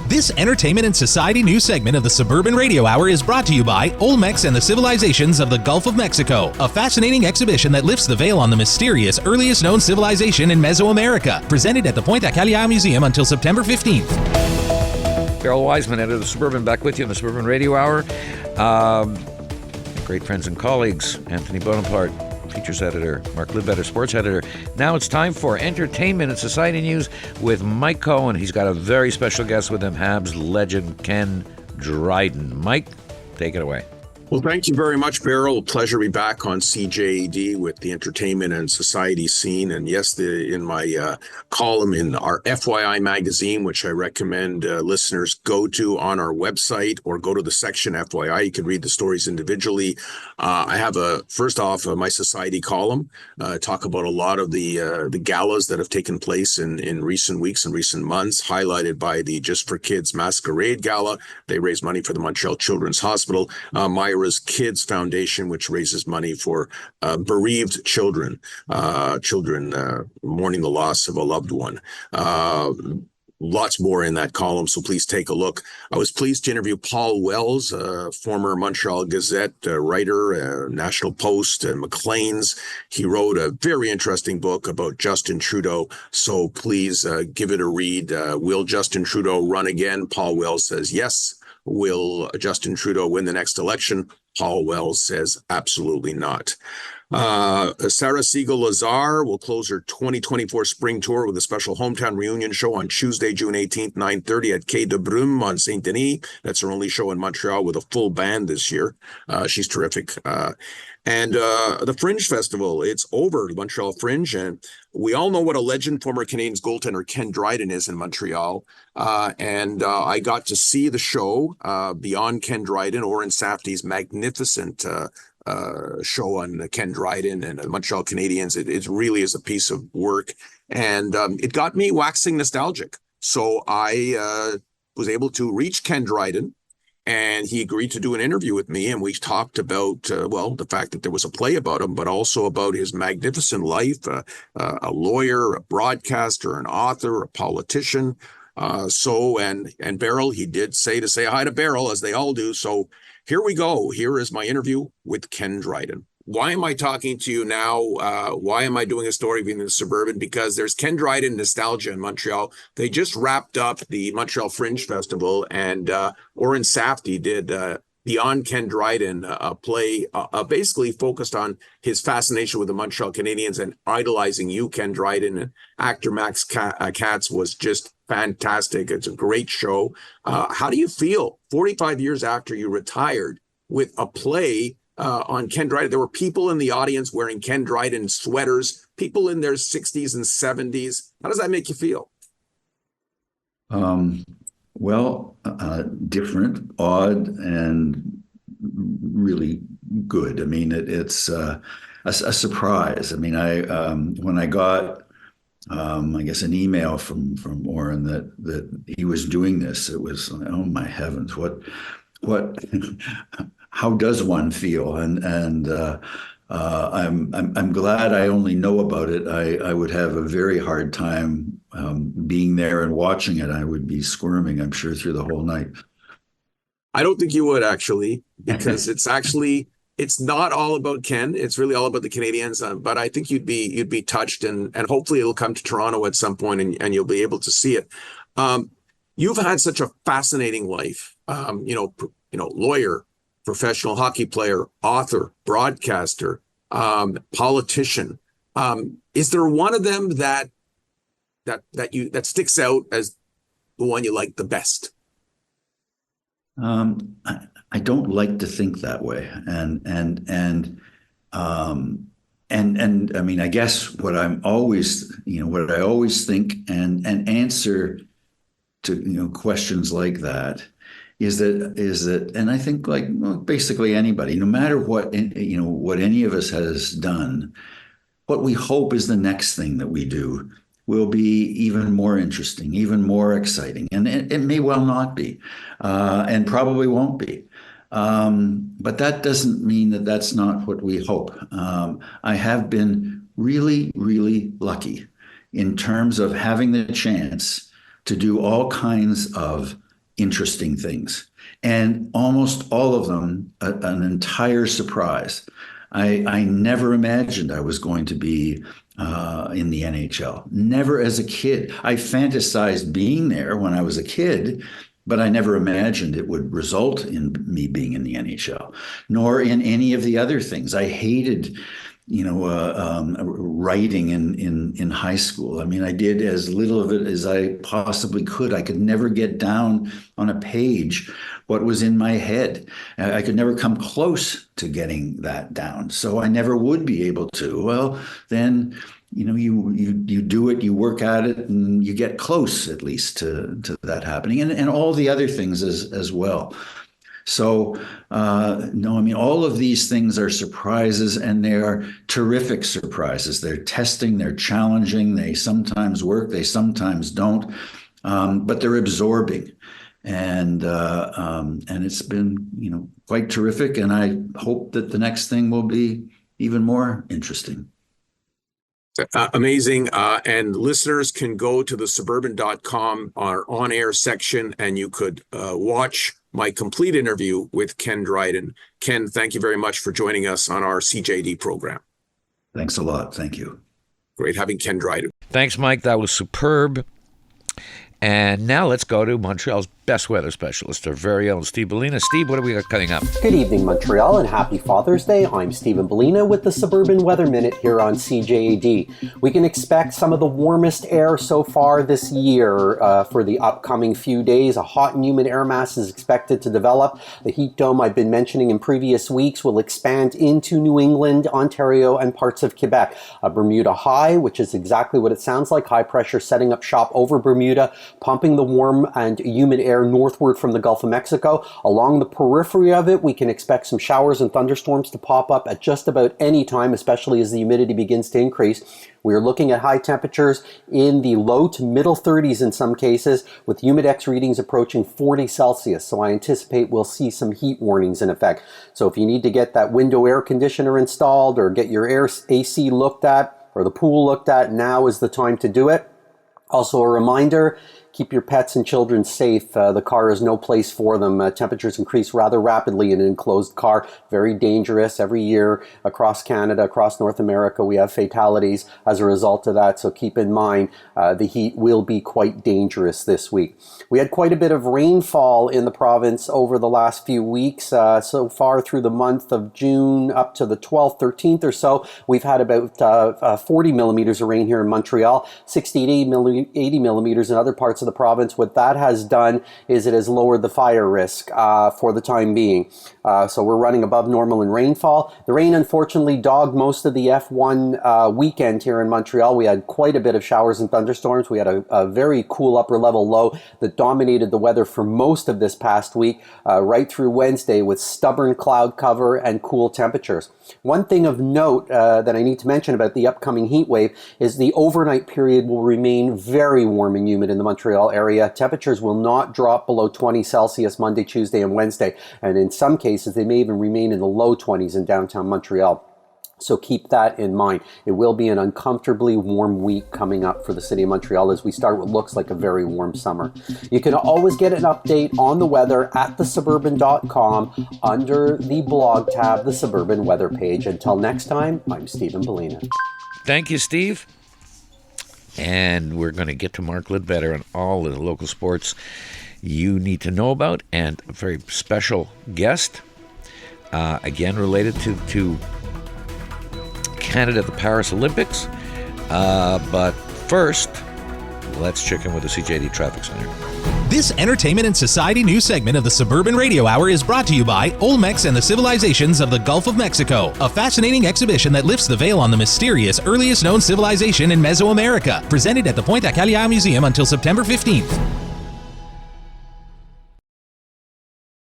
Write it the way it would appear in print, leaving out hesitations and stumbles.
This entertainment and society news segment of the Suburban Radio Hour is brought to you by Olmecs and the Civilizations of the Gulf of Mexico, a fascinating exhibition that lifts the veil on the mysterious, earliest known civilization in Mesoamerica. Presented at the Point Acalia Museum until September 15th. Carol Wiseman, editor of the Suburban, back with you in the Suburban Radio Hour. Great friends and colleagues, Anthony Bonaparte, features editor, Mark Libbetter, sports editor. Now it's time for entertainment and society news with Mike Cohen. He's got a very special guest with him, Habs legend Ken Dryden. Mike, take it away. Well, thank you very much, Beryl. Pleasure to be back on CJAD with the entertainment and society scene. And yes, in my column in our FYI magazine, which I recommend listeners go to on our website or go to the section FYI. You can read the stories individually. I have first off, my society column, talk about a lot of the galas that have taken place in recent weeks and recent months, highlighted by the Just for Kids Masquerade Gala. They raise money for the Montreal Children's Hospital. Myra's Kids Foundation, which raises money for bereaved children mourning the loss of a loved one. Lots more in that column, so please take a look. I was pleased to interview Paul Wells, former Montreal Gazette writer, National Post, and Maclean's. He wrote a very interesting book about Justin Trudeau, so please give it a read. Will Justin Trudeau run again? Paul Wells says yes. Will Justin Trudeau win the next election? Paul Wells says absolutely not. Sarah Siegel-Lazar will close her 2024 spring tour with a special hometown reunion show on Tuesday, June 18th, 9:30 at Quai de Brume on Saint-Denis. That's her only show in Montreal with a full band this year. She's terrific. And the Fringe Festival, it's over, the Montreal Fringe. And we all know what a legend former Canadiens goaltender Ken Dryden is in Montreal. And I got to see the show beyond Ken Dryden, Oren Safdie's magnificent show on Ken Dryden and the Montreal Canadiens. It really is a piece of work. And it got me waxing nostalgic. So I was able to reach Ken Dryden, and he agreed to do an interview with me. And we talked about, the fact that there was a play about him, but also about his magnificent life, a lawyer, a broadcaster, an author, a politician. And Beryl, he did say to say hi to Beryl, as they all do. So here we go. Here is my interview with Ken Dryden. Why am I talking to you now? Why am I doing a story being in the Suburban? Because there's Ken Dryden nostalgia in Montreal. They just wrapped up the Montreal Fringe Festival, and Oren Safdie did Beyond Ken Dryden, a play basically focused on his fascination with the Montreal Canadiens and idolizing you, Ken Dryden. And actor Max Katz was just fantastic. It's a great show. How do you feel 45 years after you retired with a play on Ken Dryden? There were people in the audience wearing Ken Dryden sweaters, people in their 60s and 70s. How does that make you feel? Different, odd, and really good. I mean, it's a surprise. I mean, when I got, I guess, an email from Oren that he was doing this, it was like, oh my heavens, what, how does one feel? And I'm glad I only know about it. I would have a very hard time being there and watching it. I would be squirming, I'm sure, through the whole night. I don't think you would, actually, because it's not all about Ken. It's really all about the Canadiens. But I think you'd be touched, and hopefully it'll come to Toronto at some point, and you'll be able to see it. You've had such a fascinating life. Lawyer, professional hockey player, author, broadcaster, politician. Is there one of them that sticks out as the one you like the best? I don't like to think that way, and I mean, I guess what I always think and answer to questions like that is that, and I think basically anybody, no matter what what any of us has done, what we hope is the next thing that we do will be even more interesting, even more exciting. And it may well not be, and probably won't be. But that doesn't mean that that's not what we hope. I have been really, really lucky in terms of having the chance to do all kinds of interesting things, and almost all of them an entire surprise. I never imagined I was going to be in the NHL. Never as a kid. I fantasized being there when I was a kid, but I never imagined it would result in me being in the NHL, nor in any of the other things. I hated, writing in high school. I mean, I did as little of it as I possibly could. I could never get down on a page what was in my head. I could never come close to getting that down. So I never would be able to. Well, then, you do it, you work at it, and you get close at least to that happening, and all the other things as well. So, no, I mean, all of these things are surprises, and they are terrific surprises. They're testing, they're challenging, they sometimes work, they sometimes don't, but they're absorbing. And it's been, quite terrific. And I hope that the next thing will be even more interesting. Amazing. And listeners can go to the suburban.com, our on-air section, and you could watch my complete interview with Ken Dryden. Ken, thank you very much for joining us on our CJD program. Thanks a lot. Thank you. Great having Ken Dryden. Thanks, Mike. That was superb. And now let's go to Montreal's best weather specialist, our very own Steve Bellina. Steve, what do we got coming up? Good evening, Montreal, and happy Father's Day. I'm Stephen Bellina with the Suburban Weather Minute here on CJAD. We can expect some of the warmest air so far this year for the upcoming few days. A hot and humid air mass is expected to develop. The heat dome I've been mentioning in previous weeks will expand into New England, Ontario, and parts of Quebec. A Bermuda high, which is exactly what it sounds like, high pressure setting up shop over Bermuda, pumping the warm and humid air northward from the Gulf of Mexico. Along the periphery of it, we can expect some showers and thunderstorms to pop up at just about any time, especially as the humidity begins to increase. We are looking at high temperatures in the low to middle 30s in some cases, with Humidex readings approaching 40 Celsius. So I anticipate we'll see some heat warnings in effect. So if you need to get that window air conditioner installed or get your AC looked at or the pool looked at, now is the time to do it. Also a reminder, keep your pets and children safe. The car is no place for them. Temperatures increase rather rapidly in an enclosed car. Very dangerous. Every year across Canada, across North America, we have fatalities as a result of that. So keep in mind, the heat will be quite dangerous this week. We had quite a bit of rainfall in the province over the last few weeks. So far through the month of June up to the 12th, 13th or so, we've had about 40 millimeters of rain here in Montreal, 60 to 80 millimeters in other parts of the province. What that has done is it has lowered the fire risk for the time being. So we're running above normal in rainfall. The rain unfortunately dogged most of the F1 weekend here in Montreal. We had quite a bit of showers and thunderstorms. We had a very cool upper level low that dominated the weather for most of this past week, right through Wednesday, with stubborn cloud cover and cool temperatures. One thing of note that I need to mention about the upcoming heat wave is the overnight period will remain very warm and humid in the Montreal area. Temperatures will not drop below 20 Celsius Monday, Tuesday, and Wednesday. And in some cases, they may even remain in the low 20s in downtown Montreal. So keep that in mind. It will be an uncomfortably warm week coming up for the city of Montreal as we start what looks like a very warm summer. You can always get an update on the weather at thesuburban.com under the blog tab, the Suburban Weather page. Until next time, I'm Stephen Bellina. Thank you, Steve. And we're going to get to Mark Ledbetter and all the local sports you need to know about, and a very special guest, again related to Canada, the Paris Olympics. But first, let's check in with the CJD Traffic Center. This entertainment and society news segment of the Suburban Radio Hour is brought to you by Olmecs and the Civilizations of the Gulf of Mexico, a fascinating exhibition that lifts the veil on the mysterious earliest known civilization in Mesoamerica. Presented at the Pointe à Callière Museum until September 15th.